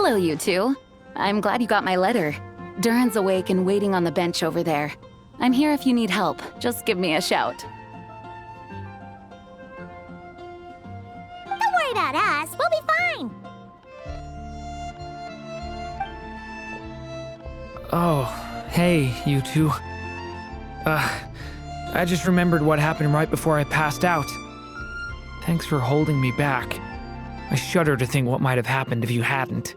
Hello, you two. I'm glad you got my letter. Durin's awake and waiting on the bench over there. I'm here if you need help. Just give me a shout. Don't worry about us. We'll be fine. Oh, hey, you two. I just remembered what happened right before I passed out. Thanks for holding me back. I shudder to think what might have happened if you hadn't.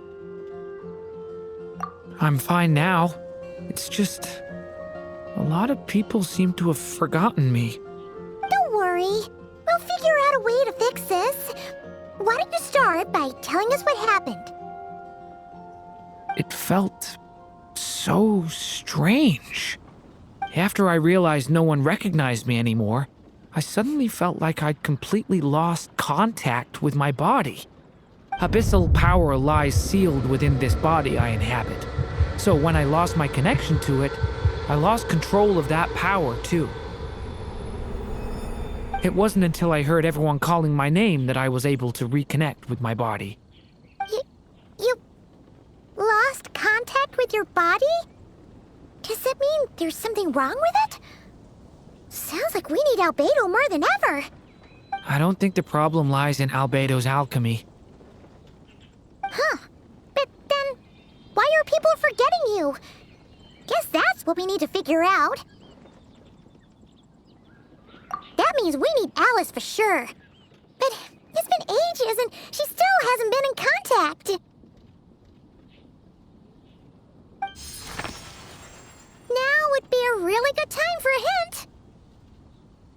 I'm fine now. It's just... a lot of people seem to have forgotten me. Don't worry. We'll figure out a way to fix this. Why don't you start by telling us what happened? It felt so strange. After I realized no one recognized me anymore, I suddenly felt like I'd completely lost contact with my body. Abyssal power lies sealed within this body I inhabit. So when I lost my connection to it, I lost control of that power too. It wasn't until I heard everyone calling my name that I was able to reconnect with my body. You lost contact with your body? Does that mean there's something wrong with it? Sounds like we need Albedo more than ever. I don't think the problem lies in Albedo's alchemy. Huh. But then, why are people forgetting you? Guess that's what we need to figure out. That means we need Alice for sure. But it's been ages and she still hasn't been in contact. Now would be a really good time for a hint.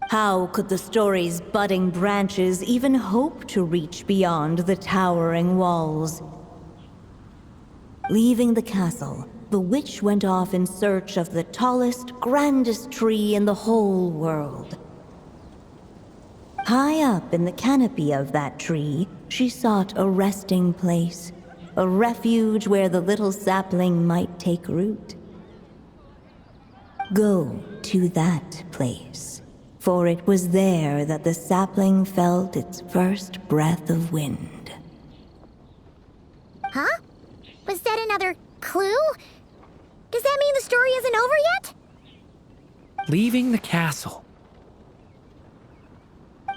How could the story's budding branches even hope to reach beyond the towering walls? Leaving the castle, the witch went off in search of the tallest, grandest tree in the whole world. High up in the canopy of that tree, she sought a resting place, a refuge where the little sapling might take root. Go to that place, for it was there that the sapling felt its first breath of wind. Huh? Was that another clue? Does that mean the story isn't over yet? Leaving the castle.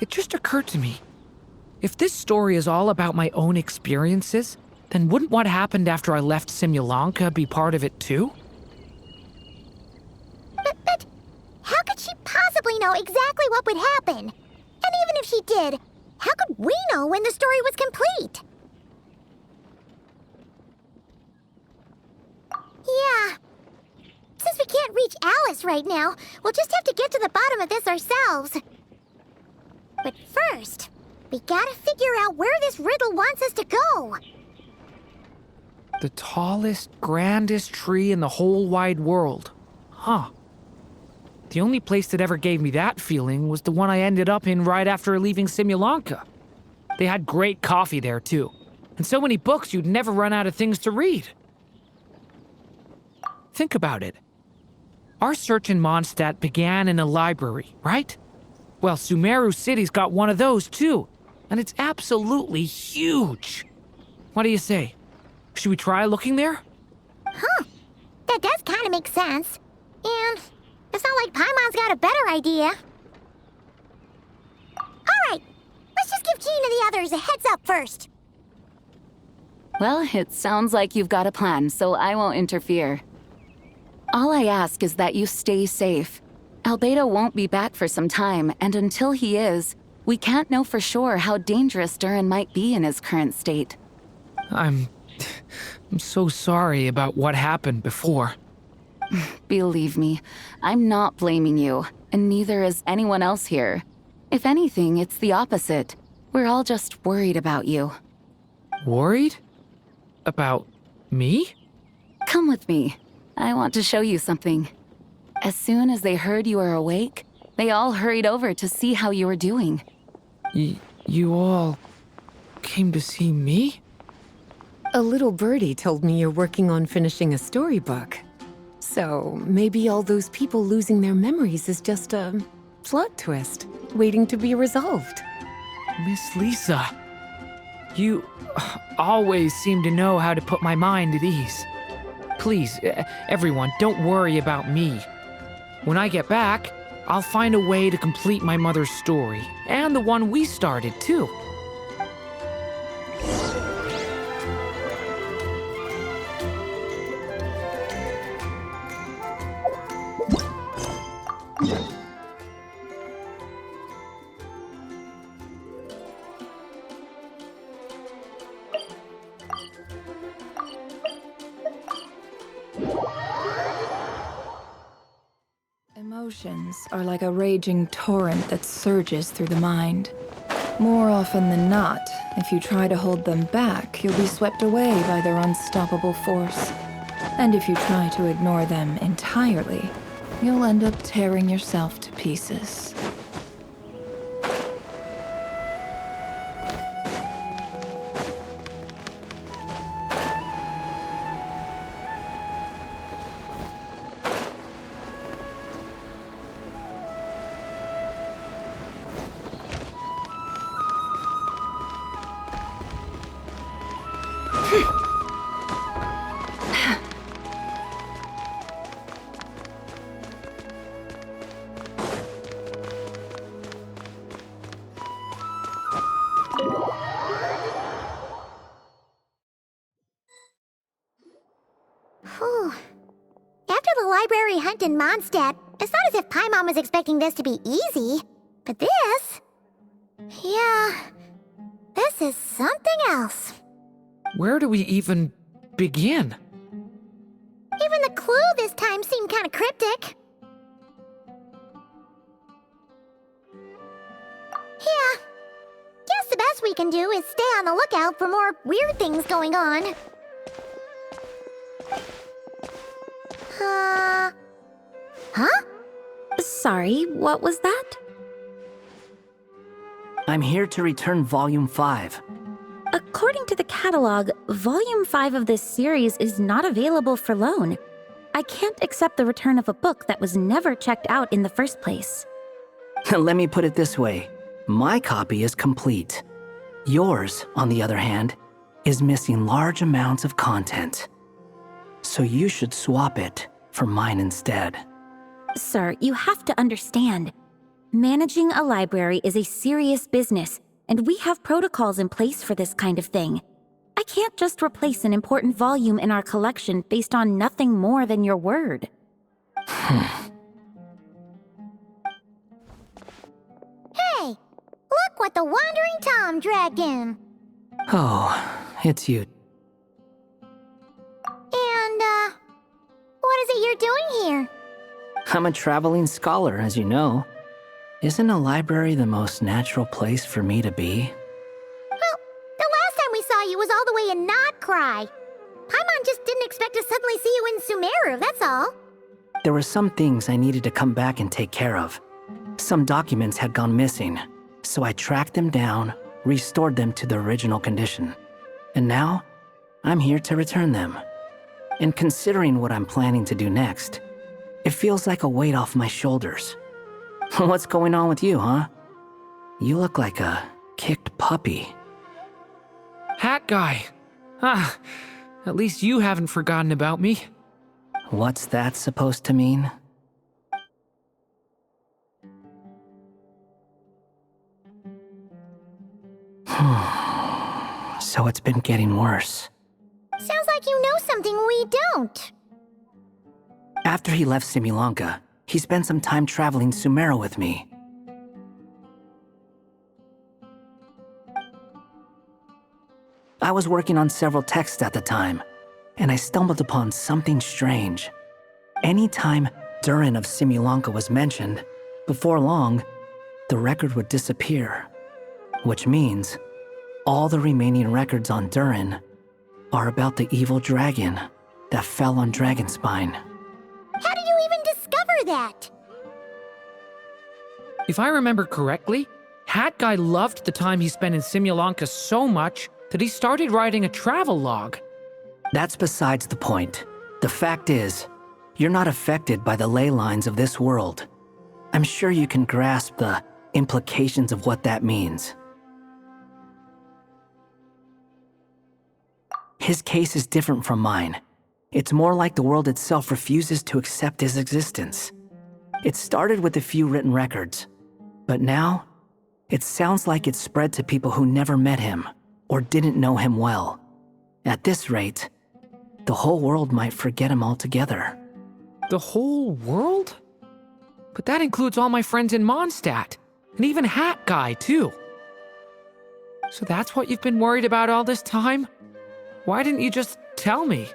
It just occurred to me. If this story is all about my own experiences, then wouldn't what happened after I left Simulanka be part of it too? But how could she possibly know exactly what would happen? And even if she did, how could we know when the story was complete? Yeah. Since we can't reach Alice right now, we'll just have to get to the bottom of this ourselves. But first, we gotta figure out where this riddle wants us to go. The tallest, grandest tree in the whole wide world. Huh. The only place that ever gave me that feeling was the one I ended up in right after leaving Simulanka. They had great coffee there too, and so many books you'd never run out of things to read. Think about it. Our search in Mondstadt began in a library, right? Well, Sumeru City's got one of those too, and it's absolutely huge. What do you say? Should we try looking there? Huh. That does kind of make sense. And it's not like Paimon's got a better idea. Alright, let's just give Jean and the others a heads up first. Well, it sounds like you've got a plan, so I won't interfere. All I ask is that you stay safe. Albedo won't be back for some time, and until he is, we can't know for sure how dangerous Durin might be in his current state. I'm so sorry about what happened before. Believe me, I'm not blaming you, and neither is anyone else here. If anything, it's the opposite. We're all just worried about you. Worried? About me? Come with me. I want to show you something. As soon as they heard you were awake, they all hurried over to see how you were doing. You all came to see me? A little birdie told me you're working on finishing a storybook. So maybe all those people losing their memories is just a plot twist, waiting to be resolved. Miss Lisa, You always seem to know how to put my mind at ease. Please, everyone, don't worry about me. When I get back, I'll find a way to complete my mother's story, and the one we started, too. Emotions are like a raging torrent that surges through the mind. More often than not, if you try to hold them back, you'll be swept away by their unstoppable force. And if you try to ignore them entirely, you'll end up tearing yourself to pieces. Whew. After the library hunt in Mondstadt, it's not as if Paimon was expecting this to be easy. But this... yeah... this is something else. Where do we even begin? Even the clue this time seemed kind of cryptic. Yeah. Guess the best we can do is stay on the lookout for more weird things going on. Huh? Sorry, what was that? I'm here to return Volume 5. According to the catalog, Volume 5 of this series is not available for loan. I can't accept the return of a book that was never checked out in the first place. Let me put it this way. My copy is complete. Yours, on the other hand, is missing large amounts of content. So you should swap it for mine instead. Sir, you have to understand. Managing a library is a serious business, and we have protocols in place for this kind of thing. I can't just replace an important volume in our collection based on nothing more than your word. Hey! Look what the Wandering Tom dragged in! Oh, it's you. And, what is it you're doing here? I'm a traveling scholar, as you know. Isn't a library the most natural place for me to be? Well, the last time we saw you was all the way in Notcry. Paimon just didn't expect to suddenly see you in Sumeru, that's all. There were some things I needed to come back and take care of. Some documents had gone missing, so I tracked them down, restored them to their original condition. And now, I'm here to return them. And considering what I'm planning to do next, it feels like a weight off my shoulders. What's going on with you, huh? You look like a kicked puppy. Hat guy. Ah, at least you haven't forgotten about me. What's that supposed to mean? So it's been getting worse. Sounds like you know something we don't. After he left Simulanka, he spent some time traveling Sumeru with me. I was working on several texts at the time, and I stumbled upon something strange. Anytime Durin of Simulanka was mentioned, before long, the record would disappear. Which means, all the remaining records on Durin are about the evil dragon that fell on Dragonspine. How did you even discover that? If I remember correctly, Hat Guy loved the time he spent in Simulanka so much that he started writing a travel log. That's besides the point. The fact is, you're not affected by the ley lines of this world. I'm sure you can grasp the implications of what that means. His case is different from mine. It's more like the world itself refuses to accept his existence. It started with a few written records, but now it sounds like it's spread to people who never met him or didn't know him well. At this rate, the whole world might forget him altogether. The whole world? But that includes all my friends in Mondstadt, and even Hat Guy, too. So that's what you've been worried about all this time? Why didn't you just tell me?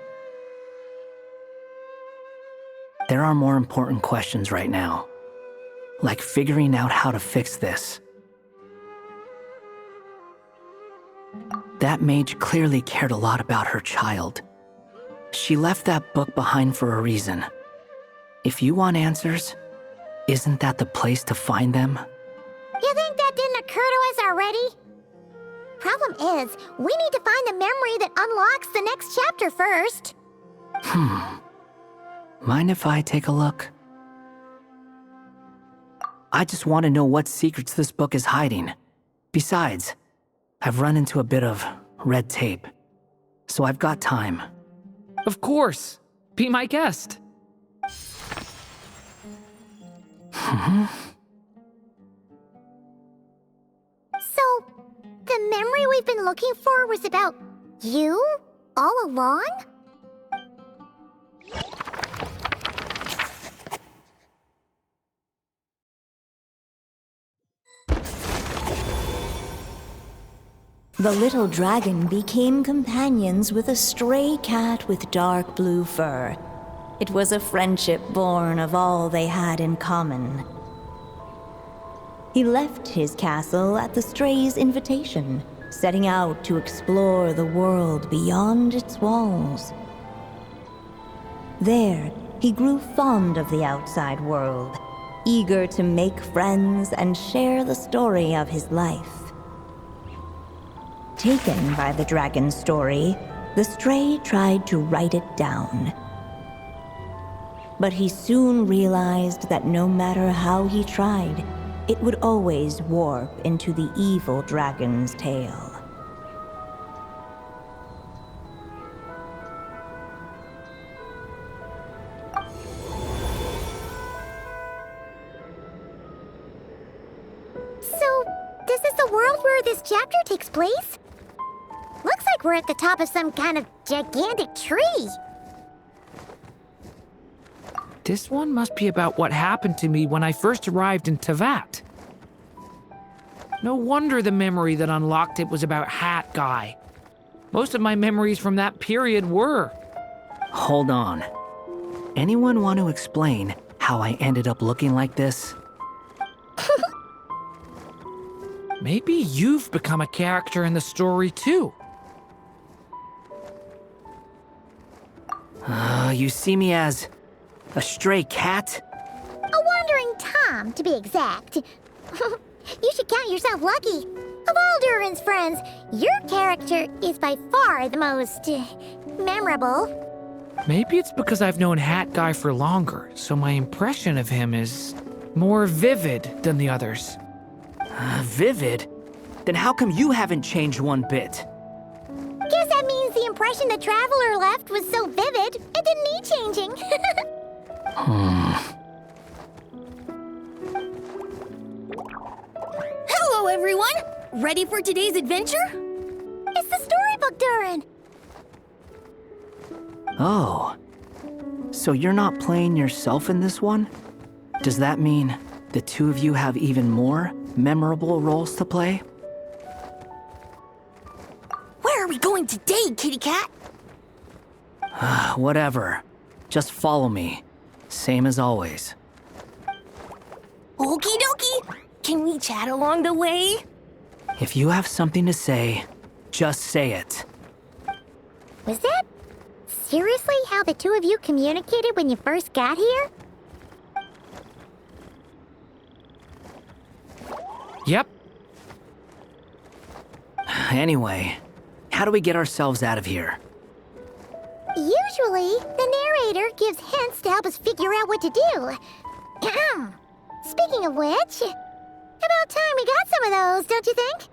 There are more important questions right now, like figuring out how to fix this. That mage clearly cared a lot about her child. She left that book behind for a reason. If you want answers, isn't that the place to find them? You think that didn't occur to us already? Problem is, we need to find the memory that unlocks the next chapter first. Mind if I take a look? I just want to know what secrets this book is hiding. Besides, I've run into a bit of red tape, so I've got time. Of course. Be my guest. So, the memory we've been looking for was about you all along? The little dragon became companions with a stray cat with dark blue fur. It was a friendship born of all they had in common. He left his castle at the stray's invitation, setting out to explore the world beyond its walls. There, he grew fond of the outside world, eager to make friends and share the story of his life. Taken by the dragon's story, the stray tried to write it down. But he soon realized that no matter how he tried, it would always warp into the evil dragon's tale. So, this is the world where this chapter takes place? Looks like we're at the top of some kind of gigantic tree. This one must be about what happened to me when I first arrived in Tevat. No wonder the memory that unlocked it was about Hat Guy. Most of my memories from that period were. Hold on. Anyone want to explain how I ended up looking like this? Maybe you've become a character in the story too. You see me as a stray cat? A wandering Tom, to be exact. You should count yourself lucky. Of all Durin's friends, your character is by far the most memorable. Maybe it's because I've known Hat Guy for longer, so my impression of him is more vivid than the others. Vivid? Then how come you haven't changed one bit? Guess that means the impression the Traveler left was so vivid, it didn't need changing. Hello, everyone! Ready for today's adventure? It's the storybook, Durin. Oh. So you're not playing yourself in this one? Does that mean the two of you have even more memorable roles to play? Where are we going today, kitty cat? Whatever. Just follow me. Same as always. Okie dokie! Can we chat along the way? If you have something to say, just say it. Was that seriously how the two of you communicated when you first got here? Yep. Anyway, how do we get ourselves out of here? Usually, the narrator gives hints to help us figure out what to do. Speaking of which, about time we got some of those, don't you think?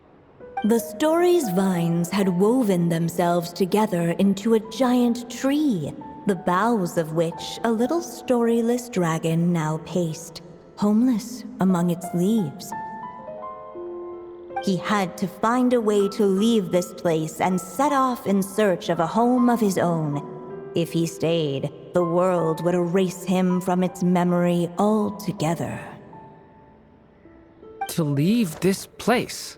The story's vines had woven themselves together into a giant tree, the boughs of which a little storyless dragon now paced, homeless among its leaves. He had to find a way to leave this place and set off in search of a home of his own. If he stayed, the world would erase him from its memory altogether. To leave this place?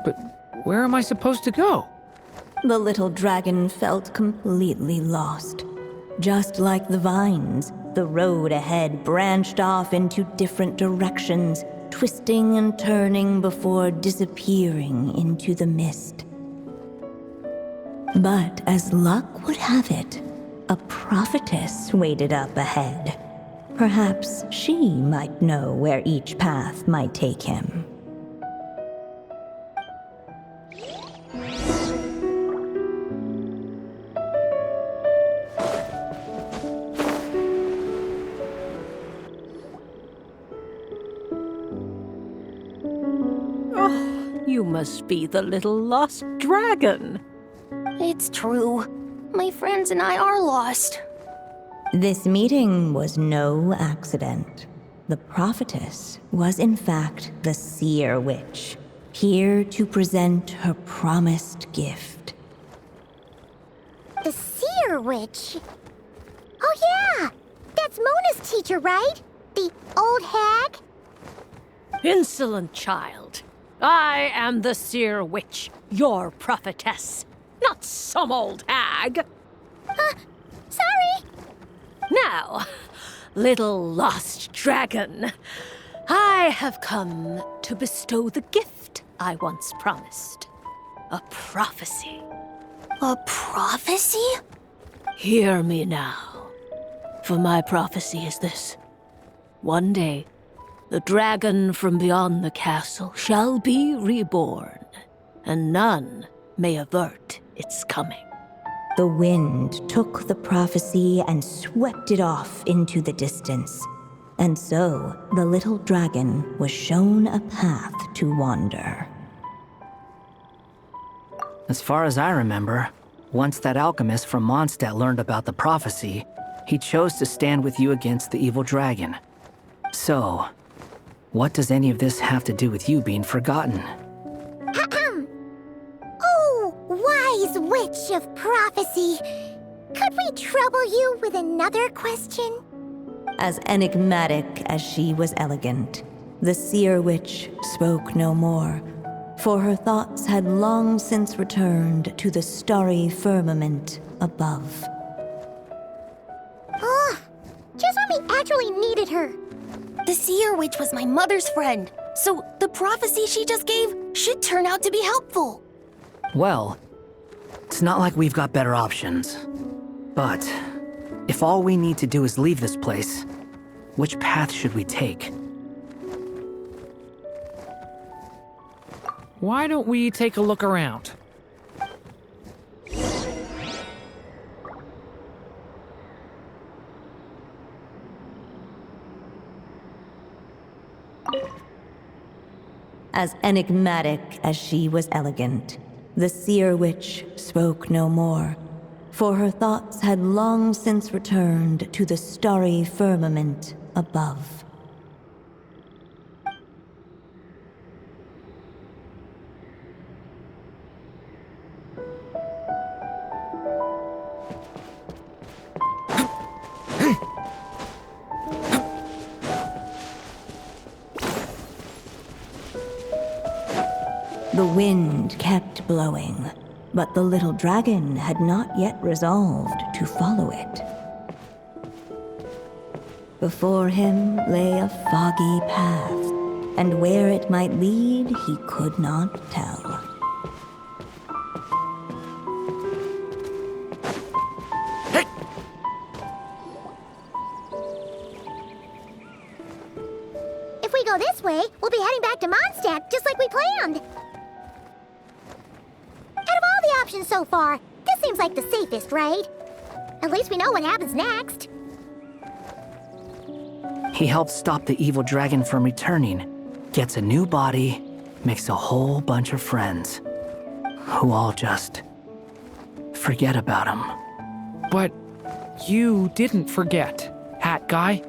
But where am I supposed to go? The little dragon felt completely lost. Just like the vines, the road ahead branched off into different directions, twisting and turning before disappearing into the mist. But as luck would have it, a prophetess waited up ahead. Perhaps she might know where each path might take him. You must be the little lost dragon. It's true. My friends and I are lost. This meeting was no accident. The prophetess was in fact the seer witch, here to present her promised gift. The seer witch? Oh yeah! That's Mona's teacher, right? The old hag? Insolent child. I am the seer witch, your prophetess, not some old hag. Sorry! Now, little lost dragon, I have come to bestow the gift I once promised. A prophecy. A prophecy? Hear me now, for my prophecy is this. One day, the dragon from beyond the castle shall be reborn, and none may avert its coming. The wind took the prophecy and swept it off into the distance. And so, the little dragon was shown a path to wander. As far as I remember, once that alchemist from Mondstadt learned about the prophecy, he chose to stand with you against the evil dragon. So, what does any of this have to do with you being forgotten? Oh, wise witch of prophecy. Could we trouble you with another question? As enigmatic as she was elegant, the seer witch spoke no more, for her thoughts had long since returned to the starry firmament above. Just when we actually needed her. The seer witch was my mother's friend, so the prophecy she just gave should turn out to be helpful. Well, it's not like we've got better options. But if all we need to do is leave this place, which path should we take? Why don't we take a look around? As enigmatic as she was elegant, the seer witch spoke no more, for her thoughts had long since returned to the starry firmament above. The wind kept blowing, but the little dragon had not yet resolved to follow it. Before him lay a foggy path, and where it might lead he could not tell. If we go this way, we'll be heading back to Mondstadt, just like we planned. Out of all the options so far, this seems like the safest, right? At least we know what happens next. He helped stop the evil dragon from returning, gets a new body, makes a whole bunch of friends who all just forget about him. But you didn't forget, Hat Guy.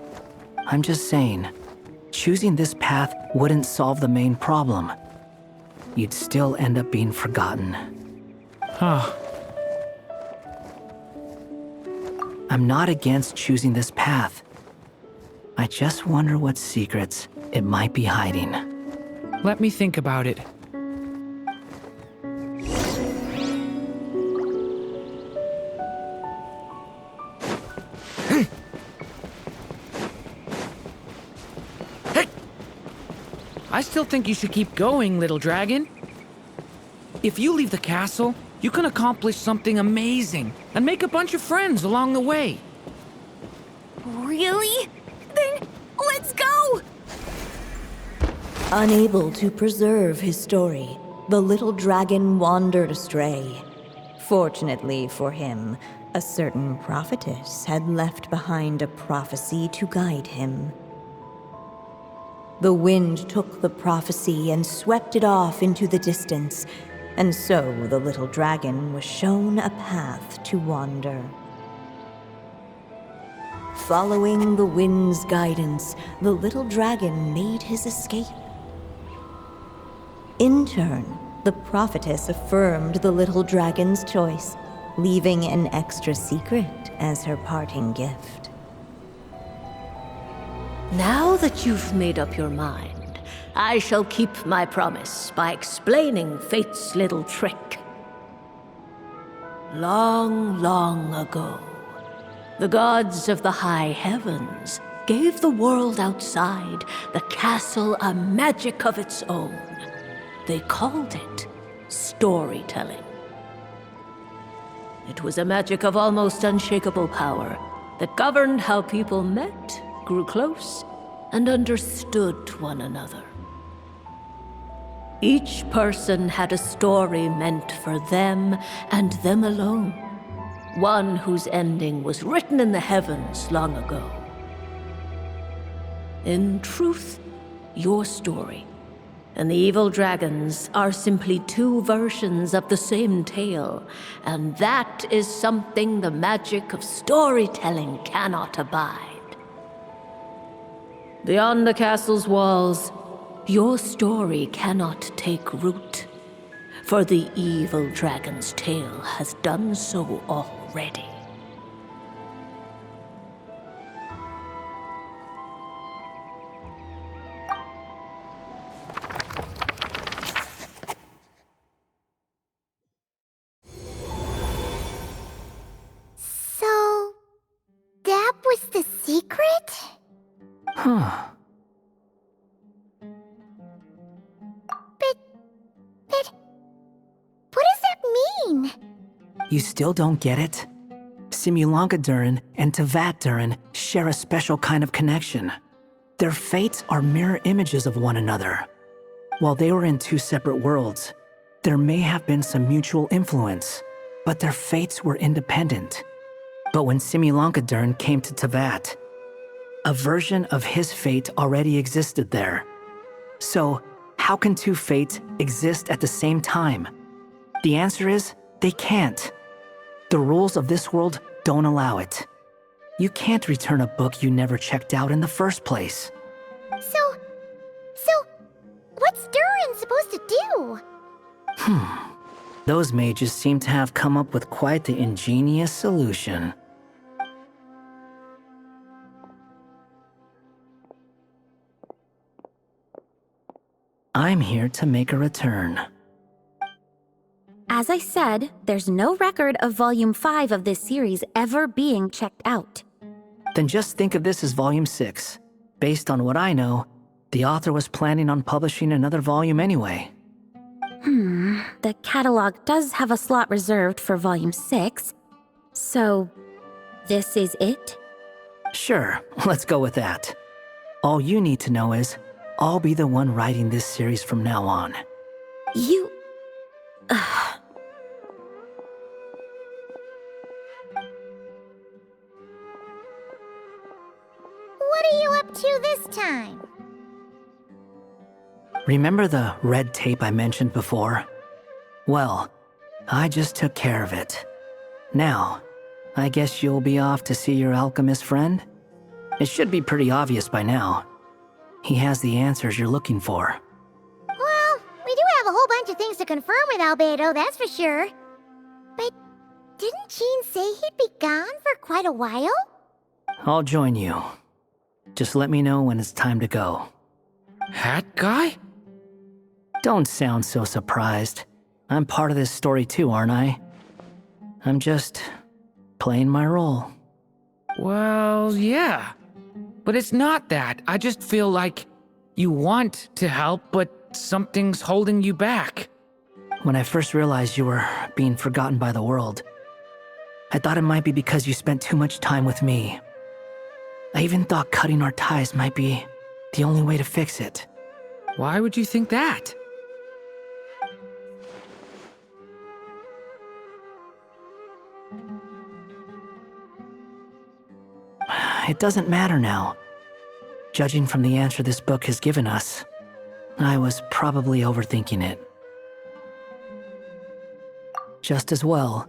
I'm just saying, choosing this path wouldn't solve the main problem. You'd still end up being forgotten. Huh. I'm not against choosing this path. I just wonder what secrets it might be hiding. Let me think about it. I still think you should keep going, little dragon. If you leave the castle, you can accomplish something amazing and make a bunch of friends along the way. Really? Then let's go! Unable to preserve his story, the little dragon wandered astray. Fortunately for him, a certain prophetess had left behind a prophecy to guide him. The wind took the prophecy and swept it off into the distance, and so the little dragon was shown a path to wander. Following the wind's guidance, the little dragon made his escape. In turn, the prophetess affirmed the little dragon's choice, leaving an extra secret as her parting gift. Now that you've made up your mind, I shall keep my promise by explaining fate's little trick. Long, long ago, the gods of the high heavens gave the world outside the castle a magic of its own. They called it storytelling. It was a magic of almost unshakable power that governed how people met, grew close, and understood one another. Each person had a story meant for them and them alone, one whose ending was written in the heavens long ago. In truth, your story and the evil dragons are simply two versions of the same tale, and that is something the magic of storytelling cannot abide. Beyond the castle's walls, your story cannot take root, for the evil dragon's tale has done so already. So, that was the secret? Huh. But what does that mean? You still don't get it? Simulanka Durin and Tevat Durin share a special kind of connection. Their fates are mirror images of one another. While they were in two separate worlds, there may have been some mutual influence, but their fates were independent. But when Simulanka Durin came to Tevat, a version of his fate already existed there. So, how can two fates exist at the same time? The answer is, they can't. The rules of this world don't allow it. You can't return a book you never checked out in the first place. So, what's Durin supposed to do? Those mages seem to have come up with quite the ingenious solution. I'm here to make a return. As I said, there's no record of Volume 5 of this series ever being checked out. Then just think of this as Volume 6. Based on what I know, the author was planning on publishing another volume anyway. The catalog does have a slot reserved for Volume 6. So, this is it? Sure, let's go with that. All you need to know is, I'll be the one writing this series from now on. You... What are you up to this time? Remember the red tape I mentioned before? Well, I just took care of it. Now, I guess you'll be off to see your alchemist friend? It should be pretty obvious by now. He has the answers you're looking for. Well, we do have a whole bunch of things to confirm with Albedo, that's for sure. But didn't Jean say he'd be gone for quite a while? I'll join you. Just let me know when it's time to go. Hat guy? Don't sound so surprised. I'm part of this story too, aren't I? I'm just playing my role. Well, yeah. But it's not that. I just feel like you want to help, but something's holding you back. When I first realized you were being forgotten by the world, I thought it might be because you spent too much time with me. I even thought cutting our ties might be the only way to fix it. Why would you think that? It doesn't matter now. Judging from the answer this book has given us, I was probably overthinking it. Just as well,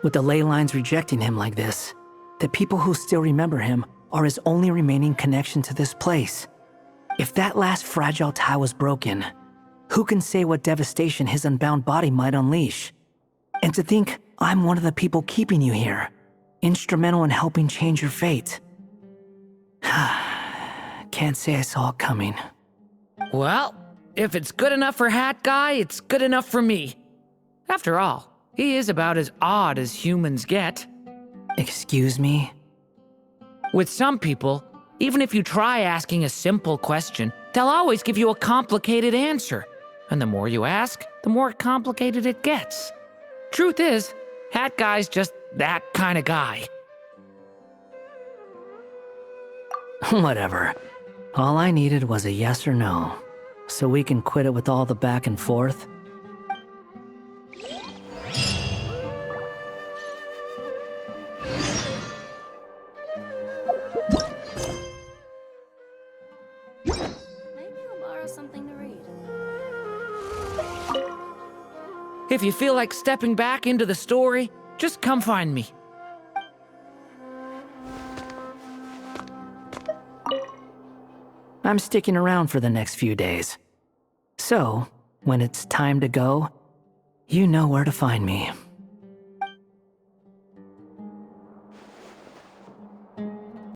with the ley lines rejecting him like this, the people who still remember him are his only remaining connection to this place. If that last fragile tie was broken, who can say what devastation his unbound body might unleash? And to think I'm one of the people keeping you here, instrumental in helping change your fate. Can't say I saw it coming. Well, if it's good enough for Hat Guy, it's good enough for me. After all, he is about as odd as humans get. Excuse me? With some people, even if you try asking a simple question, they'll always give you a complicated answer. And the more you ask, the more complicated it gets. Truth is, Hat Guy's just that kind of guy. Whatever. All I needed was a yes or no, so we can quit it with all the back and forth. Maybe I'll borrow something to read. If you feel like stepping back into the story, just come find me. I'm sticking around for the next few days. So, when it's time to go, you know where to find me.